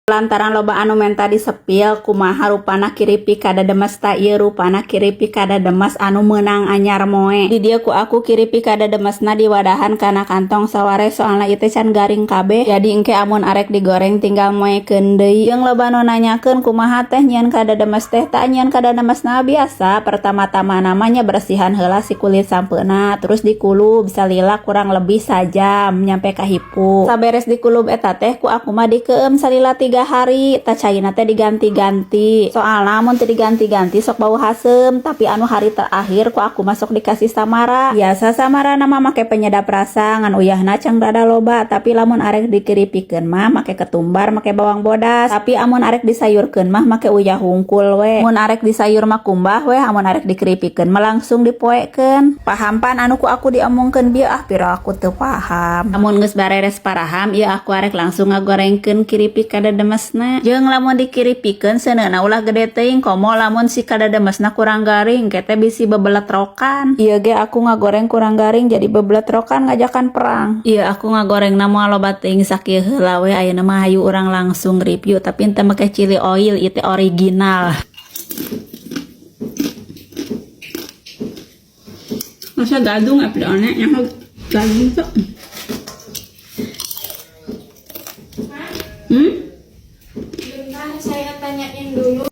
Lantaran loba anu menta disepil kumaha rupana kiripi kada demes ta ieu rupana kiripi kada demes anu meunang anyar moe. Di dieu ku aku kiripi kada demesna diwadahan kana kantong saware soalna ieu teh can garing kabeh. Jadi engke amun arek digoreng tinggal moekeun deui. Jeung loba nu nanyakeun kumaha teh nyieun kada demes teh ta nyieun kada demesna biasa. Pertama-tama namanya bersihan heula si kulit sampeuna terus dikulub salila kurang lebih sajam nyampe ka hipu. Saberes dikulub eta teh ku aku mah dikeum salila 3 hari tak cairna teh diganti-ganti soalna mun teu diganti-ganti sok bau hasem. Tapi anu hari terakhir ku aku masuk dikasih samara. Biasa samara nama make penyedap rasa ngan uyahna cang rada loba. Tapi lamun arek dikiripikeun mah make ketumbar make bawang bodas. Tapi amun arek disayurkeun mah make uyah hungkul we. Mun arek disayur mah kumbah we, amun arek dikiripikeun mah langsung dipoekeun. Paham pan anu ku aku diomongkeun bieu pira aku teu paham. Amun geus bareres paraham ieu aku arek langsung ngagorengkeun kiripik kada demesna. Jeung lamun dikiripikeun seuneuna ulah gede teuing komo lamun si kada demesna kurang garing kete bisi bebeletrokan. Ieu ge aku ngagoreng kurang garing jadi bebeletrokan ngajakan perang. Ieu aku ngagorengna moal loba teuing sakieu heula we ayeuna mah hayu urang langsung review tapi teu make chili oil ieu teh original. Masa gadung apa aneh yang gadung tuh.